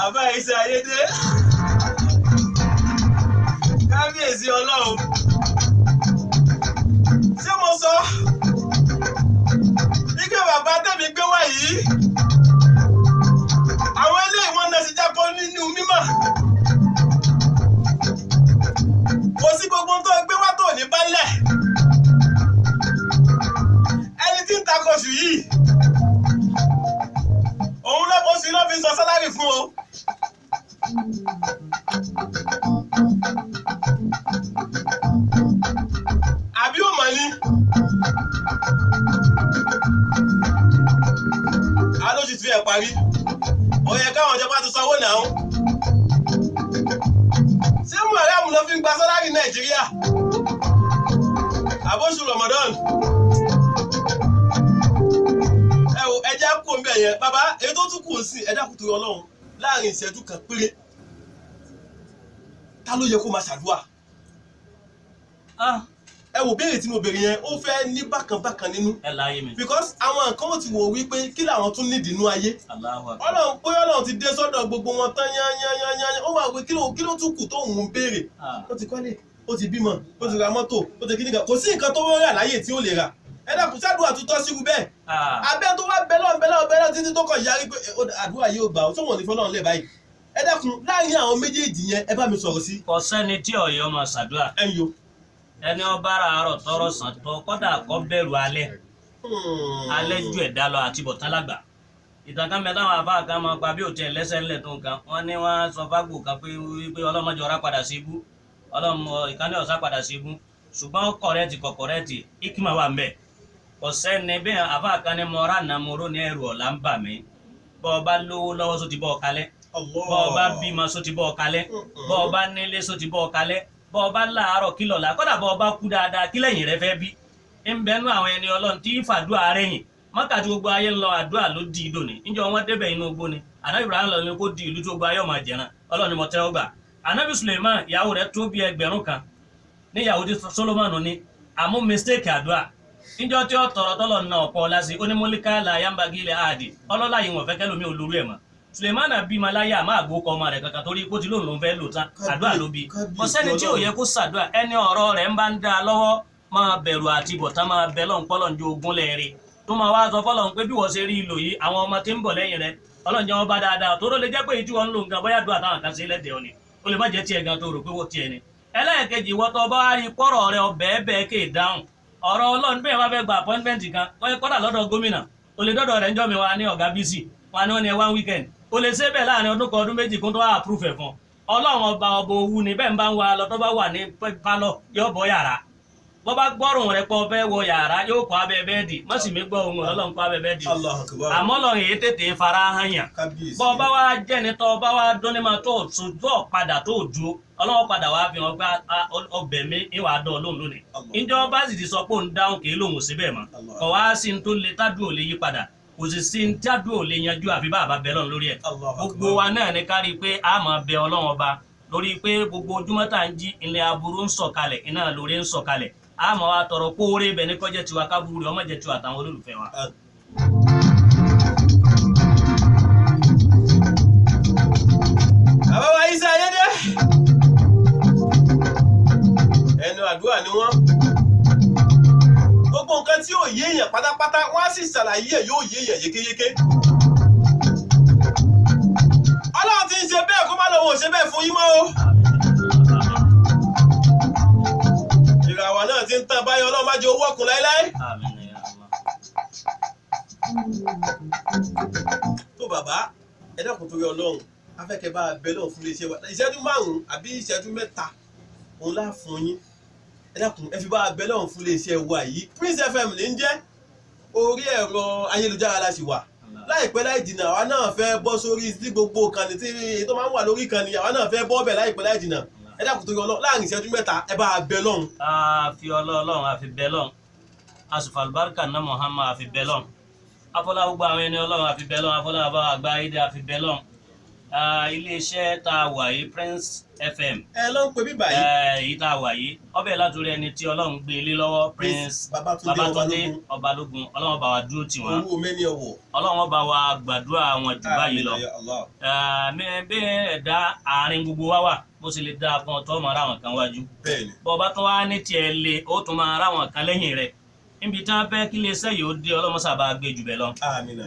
àbá Ìsá Ayédè kábíyèsí Ọlọ́run ṣé mo sọ ike bàbá tẹ̀mí gbé wá yìí àwọn eléyìí wọn náà sì jápọ̀ nínú mímọ́ kò sí gbogbo tó gbé wá tó ní balẹ̀ ẹni tí ń takọ̀sù yìí òun lọ́pọ̀ sí ló fi sọ sálárì fún o. àbí ò mọ̀ ní. alójú ti ẹ̀ parí ó yẹ káwọn ìjọba ti sanwó náà. ṣé Muharram ló fi ń gba sálárì Nàìjíríà àbóṣù Ramadan. ẹja kú omi ẹ̀yẹ bàbá èyí tó tún kù sí ẹja kù torí Ọlọ́run láàrin ìṣẹ́jú kan péré ta ló yẹ kó máa ṣàdúrà. ẹ wò béèrè tí mo béèrè yẹn ó fẹ́ ní bákan nínú. ẹ láyé mi. because àwọn nǹkan wọn ti wò wípé kí làwọn tún nídìí inú ayé. Ọlọ́run pé Ọlọ́run ti dé sọ́dọ̀ gbogbo wọn tán yányányányán ó wà pé kí ló tún kù tó ń béèrè. ó ti kọ́lé ó ti bímọ ó ti ra mọ́tò ó ti kíníkà kò sí nǹkan tó wọ́n rà láyè tí ó lè rà. ẹ dákun sádùúrà tó tọ́ sírú bẹ́ẹ̀. abẹ́ tó wá bẹ́lọ̀ títí tó kọ̀ yarí pé àdúrà yóò gbà ó tó wọ̀n ní fọlọ́run lẹ̀ báyìí. ẹ dákun láàrin àwọn méjèèjì yẹn ẹ bá mi sọ̀rọ̀ sí. kò sẹ́ni tí ọ̀yọ́ máa ṣàdúrà. ẹ yo. ẹni ọba ara àárọ̀ tọrọ sàn tó kọ́dà kọ́ bẹ̀rù alẹ́ alẹ́ ju ẹ̀dá lọ àti bọ̀tálàgbà. ìtàkàn mẹ́ta àwọn àbá kan máa pa bí òtí ẹlẹ́sẹ̀ ńlẹ̀ tó nǹkan wọ́n ní wọ́n sọ fágbò kan pé ọlọ́mọdé ọ̀rá padà sí ibú ìkànnì ọ̀sá padà sí ibú ṣùgbọ́n kọ̀rẹ́tì ikima wà ń bẹ̀. kò sẹ́ni bẹ́ẹ̀ àbá kan ní mọ́ra nàmúrò ní ẹrù ọ̀la ń bà mí bọ́ ọ bá lówó lọ́wọ́ só ti bọ́ ọ kalẹ̀ bọ́ ọ bá bímọ só ti bọ́ ọ kalẹ̀ bọ́ ọ bá nílé só ti bọ́ ọ kalẹ̀ bọ́ ọ bá láàárọ̀ kí lọ́la kọ́dà bọ́ ọ bá kú dáadáa kí lẹ́yìn rẹ fẹ́ bí. ń bẹnu àwọn ẹni Ọlọ́run tí fàdúrà rẹ̀yìn mọ́kàtí gbogbo ayé ń lọ àdúrà ló di ìdò ní níjọ́ wọn débẹ̀ inú ogbó ni Ànábì Ibrahim lọ ní kó di ìlú tó gbogbo ayé ọmọ àjẹrán Ọlọ́run ni mo tẹ́wọ́ gbà. Ànábì Suleiman ìyàwó rẹ̀ tó bí 1000 kan níyàwó tí Solomon ní àmú mistake àdúrà níjọ́ tí ó tọrọ tọ́lọ̀ náà ọ̀pọ̀ lásì onímọ̀líkà làyàmbá gílẹ̀ àdì ọlọ́lá yìí wọ́n fẹ́ kẹ́lómi olórí ẹ̀ mọ́. Sulemana bí malaya máa gbó kọ ọmọ rẹ̀ kankan torí kó ti lóun ló ń fẹ́ lò tán àdúrà ló bí. kò sẹ́ni tí ò yẹ kó ṣàdúrà ẹni ọ̀rọ̀ rẹ̀ ń bá ń dá a lọ́wọ́ máa bẹ̀rù àti bọ̀tá máa bẹ lọ́n pọ́lọ́njọ́ ogun lẹ́ẹ̀rẹ́ tó máa wá sọ fọ́lọ́n pé bí wọ́n ṣe rí ìlò yìí àwọn ọmọ tí ń bọ̀ lẹ́yìn rẹ̀ ọlọ́njẹ́ wọn bá dáadáa tó lè jẹ́ pé ìtú wọn ń lò nǹkan bóyá dùn àtàwọn kan sí lẹ́dẹ̀ẹ́ ni ó lè má jẹ́ tiẹ̀ gan tó rò pé wọ́n tiẹ̀ ni. ẹlẹ́ẹ̀kejì ìwọ tó bá rí pọ́rọ̀ rẹ̀ ọbẹ̀ bẹ́ẹ̀ kéè dáhùn ọ̀rọ̀ Ọlọ́run bẹ́ẹ̀ wá fẹ́ gba appointment kan wọ́n yẹ kọ́dà lọ́dọ̀ gómìnà ó lè dọ́dọ̀ rẹ̀ ń jọ́ mi wá ní ọ̀gá bísí wọn ni wọ́n ní one weekend ó lè ṣe bẹ́ẹ̀ láàrin ọdún kan ọdún méjì kó tó wá approve ẹ̀ fún Ọlọ́run ọba owú ni bẹ́ẹ̀ ń bá ń wa lọ tó bá wà ní pálọ̀ yóò bọ́ yàrá bọ́ bá gbọ́rùn rẹ̀ pọ̀ fẹ́ wọ yàrá yóò kọ́ abẹ́ bẹ́ẹ̀dì má sì mí gbọ́ ohun Ọlọ́run kọ́ abẹ́ bẹ́ẹ̀dì àmọ́ lọ èyí tètè fara hàn yàn bọ́ bá wá jẹ́ni tọ́ bá wá dún ní ma tó padà tó ju Ọlọ́run padà wá fi hàn gbá ọbẹ̀ mi ìwà dán lóhùn lónìí ìjọ bá sì ti sọ pé òun dáhùn kì í lòun sí bẹ́ẹ̀ mọ́ kọ̀ wá sí ní tó le tádùn ò lè yí padà kò sì sí ní tádùn ò lè yanjú àfi bá àbá bẹ Ọlọ́run lórí ẹ̀ gbogbo wa náà ní kárí pé a máa bẹ Ọlọ́run ọba lórí pé gbogbo ojúmọ́ tá à ń jí ilẹ̀ aburú ń sọ̀kalẹ̀ iná lórí ń sọ̀kalẹ̀ a máa wá tọrọ kóore bẹ̀ ní kọjá tiwa kábúrú rẹ̀ ọmọ jẹ́ tiwa àtàwọn olólùfẹ́ wa. Bàbá wa Ìsá Ayédè ẹnu àdúrà ni wọ́n gbogbo nǹkan tí yóò yé èèyàn pátápátá wọ́n á sì ṣàlàyé ẹ̀ yóò yé èèyàn yékéyéké. Ọlọ́run ti ń ṣe bẹ́ẹ̀ kó má lọ́wọ́ ò ṣe bẹ́ẹ̀ fún yín mọ́ o. ìràwọ̀ náà ti ń tàn báyọ̀ Ọlọ́run má jẹ́ owó ọkùn láéláé. tó bàbá ẹ dákun torí Ọlọ́run afẹ́kẹ́ bá a bẹ lọ́run fún iléeṣẹ́ wa ìṣẹ́jú 5 àbí ìṣẹ́jú 3 òun lá fún yín ẹ dákun ẹ fi bá a bẹ lọ́run fún iléeṣẹ́ wa yìí Prince FM ní ń jẹ́ orí ẹ̀rọ ayélujára la sì wà láìpẹ́ láì jìnnà àwa náà fẹ́ bọ́ sórí sí gbogbo ìkànnì tí èyí tó máa ń wà lórí ìkànnì àwa náà fẹ́ bọ́ bẹ̀ láìpẹ́ láì jìnnà ẹ dákun torí Ọlọ́run láàrin ìṣẹ́jú 3 ẹ bá a bẹ lọ́run. a fi Ọlọ́run a fi bẹ lọ́run asùfàlùbáríkà náà Muhammad a fi bẹ lọ́run afọlá gbogbo àwọn ẹni Ọlọ́run a fi bẹ lọ́run afọlá àbá àgbà ayédè a fi bẹ lọ́run iléeṣẹ́ tá a wà yìí Prince FM ẹ ló ń pè bí báyìí. èyí tá a wà yìí ọbẹ̀ látòrí ẹni tí Ọlọ́run gbé lé lọ́wọ́ Prince Babatunde Ọbalógun Ọlọ́run bá wa dúró tì wọ́n owó mẹ́ni ọ̀wọ̀. Ọlọ́run bá wa gbàdúrà wọn jù báyìí lọ bí ẹ̀dá àárín gbogbo wa wà bó sì lè dáa kan tó máa ráwọn kan wájú bọ́ bá tún wá ní tiẹ̀ lé ó tún máa ráwọn kan lẹ́yìn rẹ̀ níbi tí wọ́n fẹ́ kí iléeṣẹ́ yìí ó dé ọlọ́mọṣà bá gbé jù bẹ́ẹ̀ lọ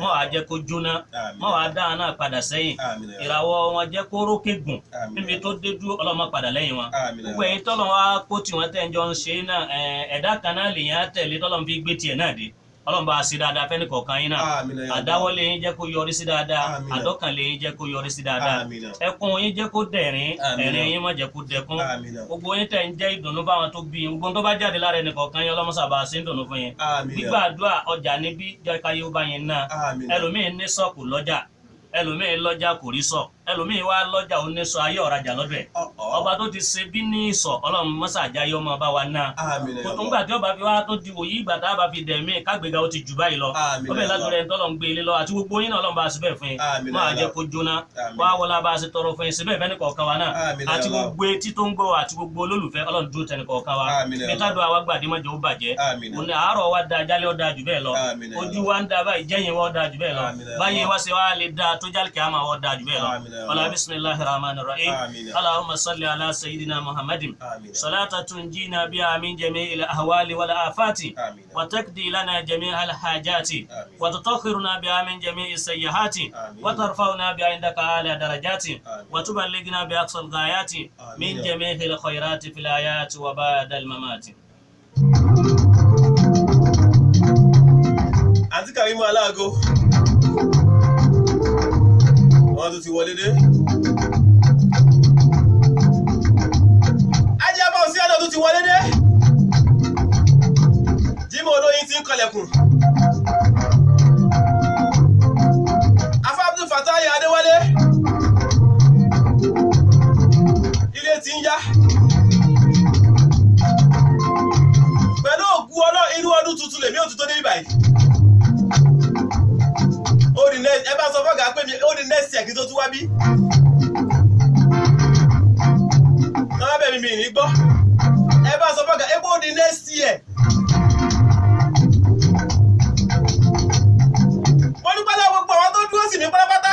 wọ́n wàá jẹ́ kó jóná wọ́n wàá dáa náà padà sẹ́yìn ìràwọ̀ wọn jẹ́ kó rókè gùn níbi tó dé dúró ọlọ́mọ padà lẹ́yìn wọn gbogbo ẹ̀yin tọ́lọ́ wa kó tiwọn tẹ́ ń jọ ń ṣe náà ẹ̀dá kan náà lèyàn tẹ̀lé tọ́lọ́ fi gbé tiẹ̀ náà dé Ọlọ́run bá ṣe dáadáa fẹ́ni kọ̀ọ̀kan yín náà àdáwọ́lé yín jẹ́ kó yọrí sí dáadáa àdọ́kànlé yín jẹ́ kó yọrí sí dáadáa ẹkún yín jẹ́ kó dẹ̀rín ẹ̀rín yín má jẹ́ kó dẹkún gbogbo yín tẹ̀ ń jẹ́ ìdùnnú fáwọn tó bí gbogbo tó bá jáde lára ẹnì kọ̀ọ̀kan yín ọlọ́mọṣà bá ṣe ń dùnnú fún yín gbígbàdúrà ọjà níbí jẹ́ káyé ó bá yín náà ẹlòmíín ní sọ́ọ̀kù lọ́jà ẹlòmíín lọ́jà kò rí sọ ẹlòmíín wá lọ́jà ó ní sọ ayé ọ̀rajà lọ́dọ̀ ẹ̀ ọba tó ti ṣe bí ní ìsọ̀ Ọlọ́run mọ́sàájá yọ ọmọ bá wa náà nígbà tí ọba fi wá tó di òyì ìgbà tá a bá fi dẹ̀mí kágbéga ó ti jù báyìí lọ ọbẹ̀ látọ̀rẹ́ ń tọ́lọ̀ ń gbé ilé lọ àti gbogbo yín náà Ọlọ́run bá a síbẹ̀ fún yín máa jẹ́ kó jóná wá wọlá bá a ṣe tọrọ fún yín síbẹ̀ fẹ́ ní kọ̀ọ̀kan wa náà àti gbogbo etí tó ń gbọ́ àti gbogbo olólùfẹ́ Ọlọ́run dúró tẹni kọ̀ọ̀kan wa mẹ́tàdó àwa gbàdé mọ́jọ ó bàjẹ́ òní àárọ̀ wa da jálẹ̀ ó da jù bẹ́ẹ̀ lọ ojú wa ń da báyìí jẹ́yìn wa ó da jù bẹ́ẹ̀ lọ báyìí wá ṣe wá lè da tó jálẹ̀ kí a máa wọ́ da jù bẹ́ẹ̀ lọ ọlá bisimilahi rahman rahim allahumma salli ala sayyidina muhammadin salata tunjina biha min jami'il ahwali wal afati wa taqdi lana jami'al hajati wa tutahhiruna biha min jami'is sayyiati wa tarfa'una biha indaka ala darajati wa tuballighna bi aqsal ghayati min jami'il khairati fil hayati wa ba'da al mamati. Àǹtí Kàrímù Aláago wọ́n tún ti wọlé dé. Ajẹ́bọ̀ sí ẹ̀dọ̀ tún ti wọlé dé. Jímọ̀ olóyin ti ń kọlẹ̀kùn. Afá Abdul Fatai Adéwálé. Ilé ti ń yá. Pẹ̀lú ògùn ọlọ́ inú ọdún tuntun lèmi ò tún tó dé báyìí. Ẹ bá sọ fọ́gà pé ó di next year kí tó tún wá bí. Náà bẹ̀ mi ní gbọ́. Ẹ bá sọ fọ́gà ẹ bó di next year. Mo dúpẹ́ lọ́wọ́ gbogbo àwọn tó dúró sí mi pátápátá.